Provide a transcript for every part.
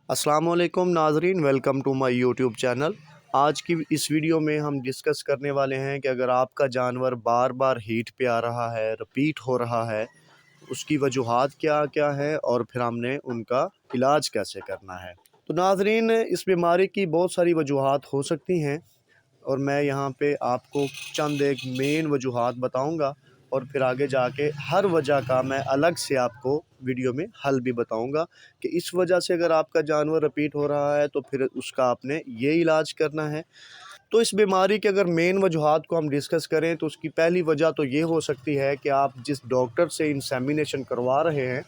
अस्सलाम वालेकुम नाज़रीन, welcome to my YouTube channel. आज की इस वीडियो में हम डिस्कस करने वाले हैं कि अगर आपका जानवर बार बार हीट पे आ रहा है, रिपीट हो रहा है, उसकी वजूहात क्या क्या है और फिर हमने उनका इलाज कैसे करना है। तो नाज़रीन, इस बीमारी की बहुत सारी वजूहात हो सकती हैं और मैं यहाँ पे आपको चंद एक मेन वजूहात बताऊँगा और फिर आगे जाके हर वजह का मैं अलग से आपको वीडियो में हल भी बताऊँगा कि इस वजह से अगर आपका जानवर रिपीट हो रहा है तो फिर उसका आपने ये इलाज करना है। तो इस बीमारी के अगर मेन वजूहात को हम डिस्कस करें तो उसकी पहली वजह तो ये हो सकती है कि आप जिस डॉक्टर से इंसेमिनेशन करवा रहे हैं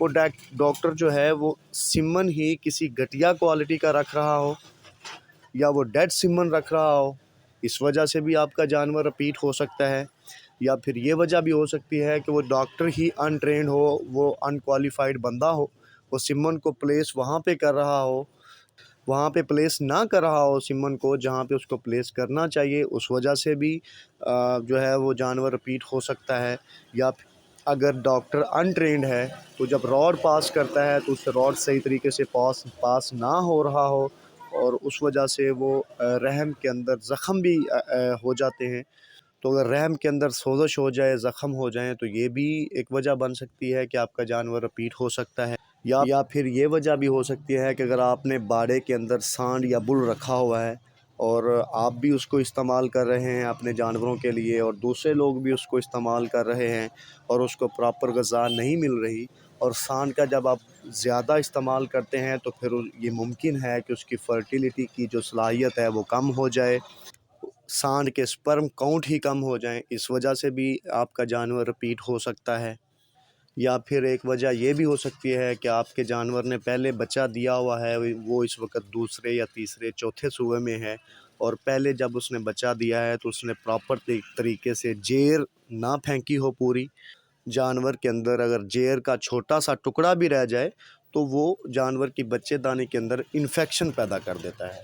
वो डॉक्टर जो है वो सीमन ही किसी घटिया क्वालिटी का रख रहा हो या वो डेड सिमन रख रहा हो, इस वजह से भी आपका जानवर रिपीट हो सकता है। या फिर ये वजह भी हो सकती है कि वो डॉक्टर ही अनट्रेंड हो, वो अनक्वालिफाइड बंदा हो, वो सिमन को प्लेस वहाँ पे कर रहा हो, वहाँ पे प्लेस ना कर रहा हो सिमन को जहाँ पे उसको प्लेस करना चाहिए, उस वजह से भी जो है वो जानवर रिपीट हो सकता है। या अगर डॉक्टर अनट्रेंड है तो जब रॉड पास करता है तो उससे रॉड सही तरीके से पास पास ना हो रहा हो और उस वजह से वो रहम के अंदर ज़ख़म भी हो जाते हैं। तो अगर रहम के अंदर सोज़श हो जाए, ज़ख़म हो जाएँ तो ये भी एक वजह बन सकती है कि आपका जानवर रिपीट हो सकता है। या फिर ये वजह भी हो सकती है कि अगर आपने बाड़े के अंदर सांड या बुल रखा हुआ है और आप भी उसको इस्तेमाल कर रहे हैं अपने जानवरों के लिए और दूसरे लोग भी उसको इस्तेमाल कर रहे हैं और उसको प्रॉपर ग़िज़ा नहीं मिल रही और सांड का जब आप ज़्यादा इस्तेमाल करते हैं तो फिर ये मुमकिन है कि उसकी फ़र्टिलिटी की जो सलाहियत है वो कम हो जाए, सांड के स्पर्म काउंट ही कम हो जाएँ, इस वजह से भी आपका जानवर रिपीट हो सकता है। या फिर एक वजह ये भी हो सकती है कि आपके जानवर ने पहले बच्चा दिया हुआ है, वो इस वक्त दूसरे या तीसरे चौथे सूबे में है और पहले जब उसने बच्चा दिया है तो उसने प्रॉपर तरीके से जेर ना फेंकी हो पूरी। जानवर के अंदर अगर जेर का छोटा सा टुकड़ा भी रह जाए तो वो जानवर की बच्चेदानी के अंदर इन्फेक्शन पैदा कर देता है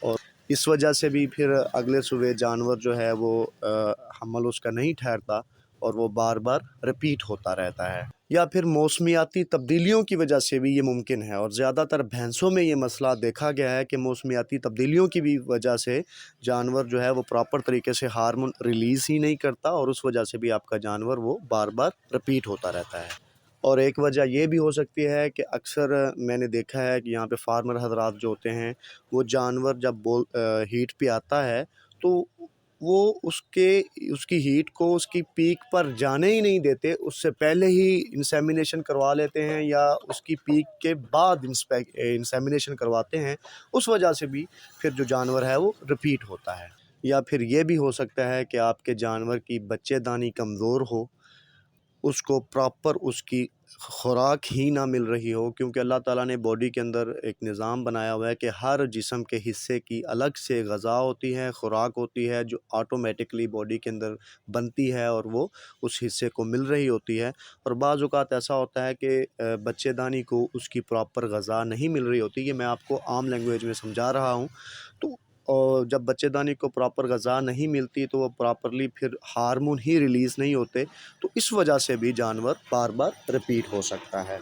और इस वजह से भी फिर अगले सुबह जानवर जो है वो हमल उसका नहीं ठहरता और वो बार बार रिपीट होता रहता है। या फिर मौसमियाती तब्दीलियों की वजह से भी ये मुमकिन है और ज़्यादातर भैंसों में ये मसला देखा गया है कि मौसमियाती तब्दीलियों की भी वजह से जानवर जो है वो प्रॉपर तरीके से हार्मोन रिलीज़ ही नहीं करता और उस वजह से भी आपका जानवर वो बार बार रिपीट होता रहता है। और एक वजह ये भी हो सकती है कि अक्सर मैंने देखा है कि यहाँ पे फार्मर हज़रात जो होते हैं वो जानवर जब हीट पे आता है तो वो उसकी हीट को उसकी पीक पर जाने ही नहीं देते, उससे पहले ही इंसेमिनेशन करवा लेते हैं या उसकी पीक के बाद इंसेमिनेशन करवाते हैं, उस वजह से भी फिर जो जानवर है वो रिपीट होता है। या फिर ये भी हो सकता है कि आपके जानवर की बच्चेदानी कमज़ोर हो, उसको प्रॉपर उसकी खुराक ही ना मिल रही हो, क्योंकि अल्लाह ताला ने बॉडी के अंदर एक निज़ाम बनाया हुआ है कि हर जिस्म के हिस्से की अलग से ग़िज़ा होती है, खुराक होती है जो ऑटोमेटिकली बॉडी के अंदर बनती है और वो उस हिस्से को मिल रही होती है। और बाज़ औक़ात ऐसा होता है कि बच्चेदानी को उसकी प्रॉपर ग़िज़ा नहीं मिल रही होती, ये मैं आपको आम लैंग्वेज में समझा रहा हूँ। तो और जब बच्चेदानी को प्रॉपर ग़िज़ा नहीं मिलती तो वो प्रॉपरली फिर हार्मोन ही रिलीज़ नहीं होते, तो इस वजह से भी जानवर बार बार रिपीट हो सकता है।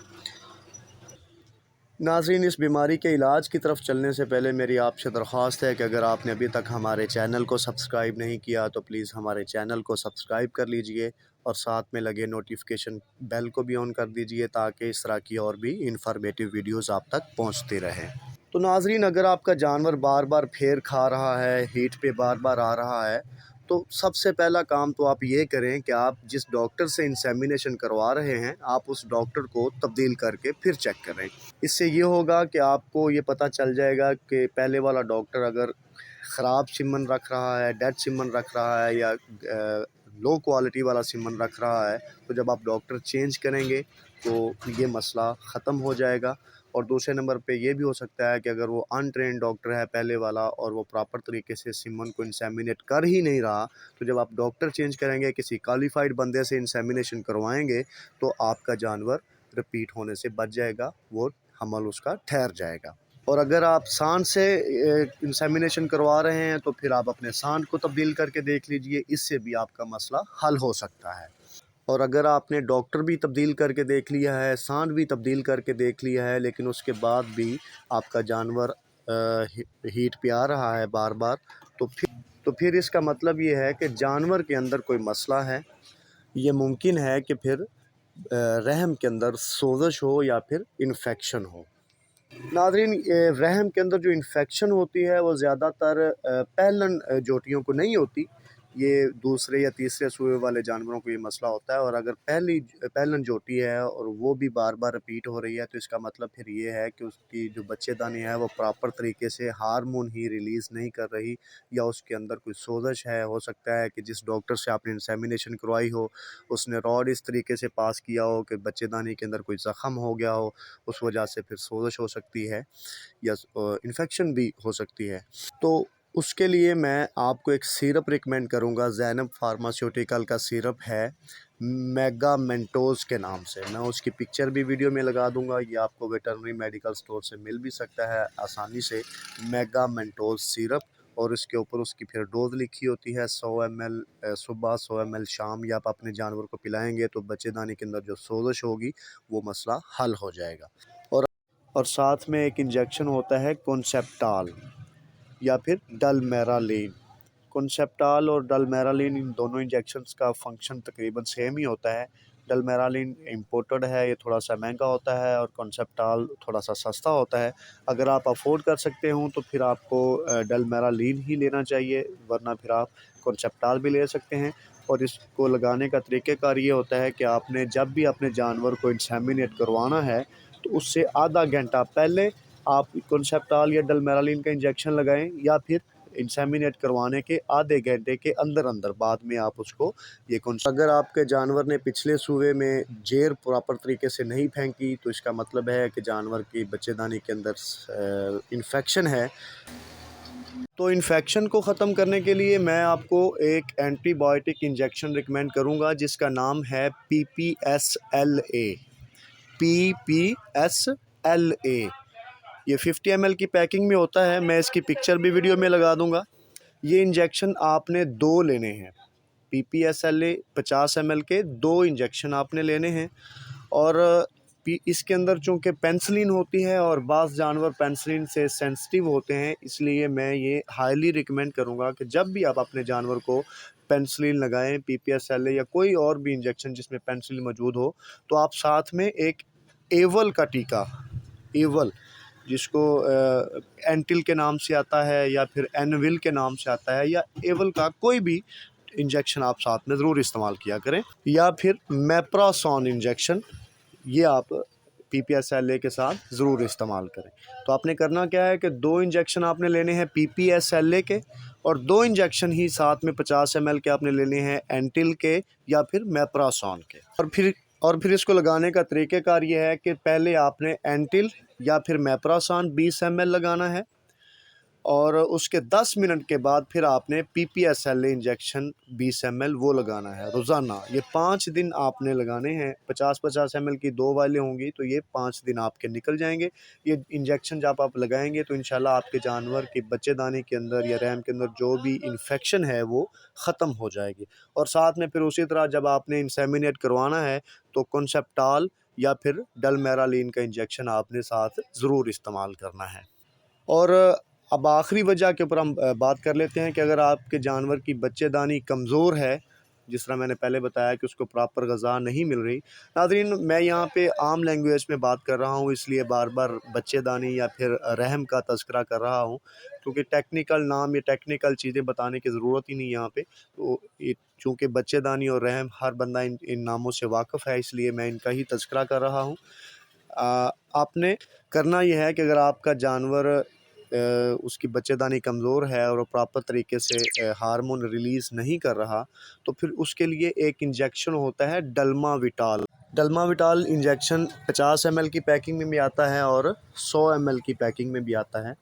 नाज़रीन, इस बीमारी के इलाज की तरफ चलने से पहले मेरी आपसे दरख्वास्त है कि अगर आपने अभी तक हमारे चैनल को सब्सक्राइब नहीं किया तो प्लीज़ हमारे चैनल को सब्सक्राइब कर लीजिए और साथ में लगे नोटिफिकेशन बेल को भी ऑन कर दीजिए ताकि इस तरह की और भी इंफॉर्मेटिव वीडियोज़ आप तक पहुँचती रहें। तो नाज़रीन, अगर आपका जानवर बार बार फेर खा रहा है, हीट पे बार बार आ रहा है, तो सबसे पहला काम तो आप ये करें कि आप जिस डॉक्टर से इंसेमिनेशन करवा रहे हैं, आप उस डॉक्टर को तब्दील करके फिर चेक करें। इससे ये होगा कि आपको ये पता चल जाएगा कि पहले वाला डॉक्टर अगर ख़राब सीमन रख रहा है, डेड सीमन रख रहा है या लो क्वालिटी वाला सीमन रख रहा है, तो जब आप डॉक्टर चेंज करेंगे तो ये मसला ख़त्म हो जाएगा। और दूसरे नंबर पे ये भी हो सकता है कि अगर वो अनट्रेन्ड डॉक्टर है पहले वाला और वो प्रॉपर तरीके से सीमन को इंसेमिनेट कर ही नहीं रहा, तो जब आप डॉक्टर चेंज करेंगे, किसी क्वालिफाइड बंदे से इंसेमिनेशन करवाएँगे, तो आपका जानवर रिपीट होने से बच जाएगा, वो हमल उसका ठहर जाएगा। और अगर आप सांड से इंसेमिनेशन करवा रहे हैं तो फिर आप अपने सांड को तब्दील करके देख लीजिए, इससे भी आपका मसला हल हो सकता है। और अगर आपने डॉक्टर भी तब्दील करके देख लिया है, सांड भी तब्दील करके देख लिया है, लेकिन उसके बाद भी आपका जानवर हीट पे आ रहा है बार बार, तो फिर इसका मतलब ये है कि जानवर के अंदर कोई मसला है। ये मुमकिन है कि फिर रहम के अंदर सोजश हो या फिर इन्फेक्शन हो। नाज़रीन, रहम के अंदर जो इन्फेक्शन होती है वो ज़्यादातर पहलन जोटियों को नहीं होती, ये दूसरे या तीसरे सूए वाले जानवरों को ये मसला होता है। और अगर पहलन जोटी है और वो भी बार बार रिपीट हो रही है, तो इसका मतलब फिर ये है कि उसकी जो बच्चेदानी है वो प्रॉपर तरीके से हार्मोन ही रिलीज़ नहीं कर रही, या उसके अंदर कोई सोजश है। हो सकता है कि जिस डॉक्टर से आपने इंसेमिनेशन करवाई हो, उसने रॉड इस तरीके से पास किया हो कि बच्चेदानी के अंदर कोई ज़ख़म हो गया हो, उस वजह से फिर सोजश हो सकती है या इन्फेक्शन भी हो सकती है। तो उसके लिए मैं आपको एक सिरप रिकमेंड करूंगा। ज़ैनब फार्मास्यूटिकल का सिरप है मेगा मेंटोज़ के नाम से। मैं उसकी पिक्चर भी वीडियो में लगा दूंगा, ये आपको वेटरनरी मेडिकल स्टोर से मिल भी सकता है आसानी से, मेगा मेंटोज़ सिरप। और इसके ऊपर उसकी फिर डोज लिखी होती है, 100 ml सुबह, 100 ml शाम। या आप अपने जानवर को पिलाएंगे तो बच्चेदानी के अंदर जो सोजश होगी वो मसला हल हो जाएगा। और साथ में एक इंजेक्शन होता है कॉन्सेप्टाल या फिर डलमेरालीन। कॉन्सेप्टाल और डलमेरालीन, इन दोनों इंजेक्शन्स का फंक्शन तकरीबन सेम ही होता है। डलमेरालीन इंपोर्टेड है, ये थोड़ा सा महंगा होता है, और कॉन्सेप्टाल थोड़ा सा सस्ता होता है। अगर आप अफोर्ड कर सकते हो तो फिर आपको डलमेरालीन ही लेना चाहिए, वरना फिर आप कॉन्सेप्टाल भी ले सकते हैं। और इसको लगाने का तरीक़ेकार ये होता है कि आपने जब भी अपने जानवर को इंसेमिनेट करवाना है तो उससे आधा घंटा पहले आप कॉन्सेप्टाल या डलमेरालीन का इंजेक्शन लगाएं, या फिर इंसेमिनेट करवाने के आधे घंटे के अंदर अंदर बाद में आप उसको ये अगर आपके जानवर ने पिछले सूबे में जेर प्रॉपर तरीके से नहीं फेंकी, तो इसका मतलब है कि जानवर की बच्चेदानी के अंदर इन्फेक्शन है। तो इन्फेक्शन को ख़त्म करने के लिए मैं आपको एक एंटीबायोटिक इंजेक्शन रिकमेंड करूँगा, जिसका नाम है PPSLA। PPSLA ये 50 ml की पैकिंग में होता है, मैं इसकी पिक्चर भी वीडियो में लगा दूंगा। ये इंजेक्शन आपने 2 लेने हैं। PPSLA 50 ml के 2 इंजेक्शन आपने लेने हैं। और इसके अंदर चूँकि पेनिसिलिन होती है और बाज़ जानवर पेनिसिलिन से सेंसिटिव होते हैं, इसलिए मैं ये हाईली रिकमेंड करूँगा कि जब भी आप अपने जानवर को पेनिसिलिन लगाएं, PPSLA या कोई और भी इंजेक्शन जिसमें पेनिसिलिन मौजूद हो, तो आप साथ में एक एवल का टीका, एवल जिसको एंटिल के नाम से आता है या फिर एनविल के नाम से आता है, या एवल का कोई भी इंजेक्शन आप साथ में ज़रूर इस्तेमाल किया करें। या फिर मेप्रासोन इंजेक्शन, ये आप PPSLA के साथ ज़रूर इस्तेमाल करें। तो आपने करना क्या है कि 2 इंजेक्शन आपने लेने हैं PPSLA के, और 2 इंजेक्शन ही साथ में 50 ml के आपने लेने हैं एंटिल के या फिर मेप्रासोन के। और फिर इसको लगाने का तरीक़ेकार ये है कि पहले आपने एंटिल या फिर मेप्रासोन 20 ml लगाना है, और उसके 10 मिनट के बाद फिर आपने PPSLA इंजेक्शन 20 ml वो लगाना है रोज़ाना। ये 5 दिन आपने लगाने हैं। 50-50 ml की 2 वालें होंगी, तो ये 5 दिन आपके निकल जाएंगे। ये इंजेक्शन जब आप लगाएंगे तो इंशाल्लाह आपके जानवर की बच्चेदानी के अंदर या रहम के अंदर जो भी इन्फेक्शन है वो ख़त्म हो जाएगी। और साथ में फिर उसी तरह जब आपने इंसेमिनेट करवाना है तो कॉन्सेप्टाल या फिर डलमेरालीन का इंजेक्शन आपने साथ ज़रूर इस्तेमाल करना है। और अब आखिरी वजह के ऊपर हम बात कर लेते हैं कि अगर आपके जानवर की बच्चेदानी कमज़ोर है, जिस तरह मैंने पहले बताया कि उसको प्रॉपर ग़िज़ा नहीं मिल रही। नाज़रीन, मैं यहाँ पे आम लैंग्वेज में बात कर रहा हूँ, इसलिए बार बार बच्चेदानी या फिर रहम का तज़किरा कर रहा हूँ, क्योंकि टेक्निकल नाम या टेक्निकल चीज़ें बताने की ज़रूरत ही नहीं यहाँ पे। तो चूँकि बच्चेदानी और रहम हर बंदा इन नामों से वाकिफ़ है, इसलिए मैं इनका ही तज़किरा कर रहा हूँ। आपने करना यह है कि अगर आपका जानवर उसकी बच्चेदानी कमज़ोर है और वो प्रॉपर तरीके से हार्मोन रिलीज़ नहीं कर रहा, तो फिर उसके लिए एक इंजेक्शन होता है डल्माविटाल। डल्माविटाल इंजेक्शन 50 ml की पैकिंग में भी आता है और 100 ml की पैकिंग में भी आता है।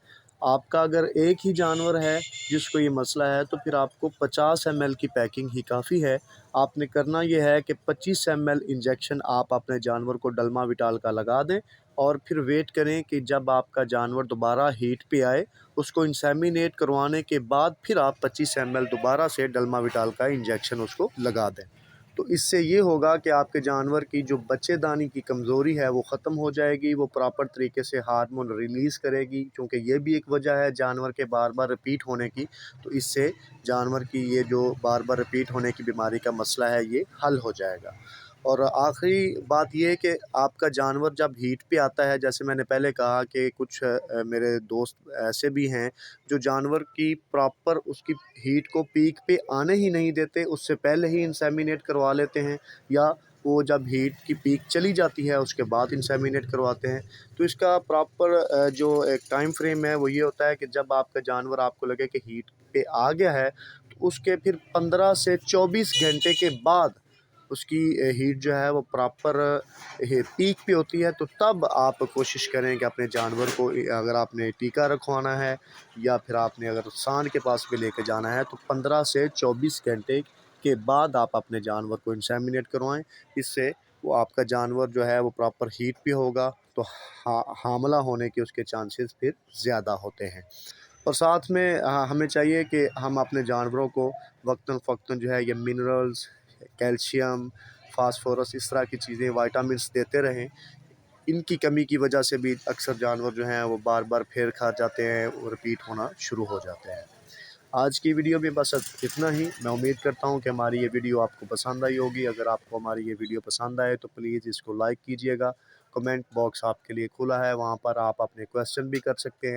आपका अगर एक ही जानवर है जिसको ये मसला है, तो फिर आपको 50 ml की पैकिंग ही काफ़ी है। आपने करना ये है कि 25 ml इंजेक्शन आप अपने जानवर को डल्माविटाल का लगा दें, और फिर वेट करें कि जब आपका जानवर दोबारा हीट पे आए, उसको इंसेमिनेट करवाने के बाद फिर आप 25 ml दोबारा से डल्माविटाल का इंजेक्शन उसको लगा दें। तो इससे ये होगा कि आपके जानवर की जो बच्चेदानी की कमज़ोरी है वो ख़त्म हो जाएगी, वो प्रॉपर तरीके से हार्मोन रिलीज़ करेगी, क्योंकि ये भी एक वजह है जानवर के बार बार रिपीट होने की। तो इससे जानवर की ये जो बार बार रिपीट होने की बीमारी का मसला है ये हल हो जाएगा। और आखिरी बात ये है कि आपका जानवर जब हीट पे आता है, जैसे मैंने पहले कहा कि कुछ मेरे दोस्त ऐसे भी हैं जो जानवर की प्रॉपर उसकी हीट को पीक पे आने ही नहीं देते, उससे पहले ही इंसेमिनेट करवा लेते हैं, या वो जब हीट की पीक चली जाती है उसके बाद इंसेमिनेट करवाते हैं। तो इसका प्रॉपर जो एक टाइम फ्रेम है वो ये होता है कि जब आपका जानवर आपको लगे कि हीट पे आ गया है, तो उसके फिर 15 से 24 घंटे के बाद उसकी हीट जो है वो प्रॉपर पीक पे होती है। तो तब आप कोशिश करें कि अपने जानवर को अगर आपने टीका रखवाना है या फिर आपने अगर सांड के पास भी लेके जाना है, तो 15 से 24 घंटे के बाद आप अपने जानवर को इंसेमिनेट करवाएं। इससे वो आपका जानवर जो है वो प्रॉपर हीट पे होगा, तो हामला होने के उसके चांसेस फिर ज़्यादा होते हैं। और साथ में हमें चाहिए कि हम अपने जानवरों को वक्तन-फ़वक्तन जो है ये मिनरल्स, कैल्शियम, फ़ॉस्फ़ोरस, इस तरह की चीज़ें, विटामिन्स देते रहें। इनकी कमी की वजह से भी अक्सर जानवर जो हैं वो बार-बार फेर खा जाते हैं और रिपीट होना शुरू हो जाते हैं। आज की वीडियो में बस इतना ही। मैं उम्मीद करता हूँ कि हमारी ये वीडियो आपको पसंद आई होगी। अगर आपको हमारी ये वीडियो पसंद आए तो प्लीज़ इसको लाइक कीजिएगा। कमेंट बॉक्स आपके लिए खुला है, वहाँ पर आप अपने क्वेश्चन भी कर सकते हैं।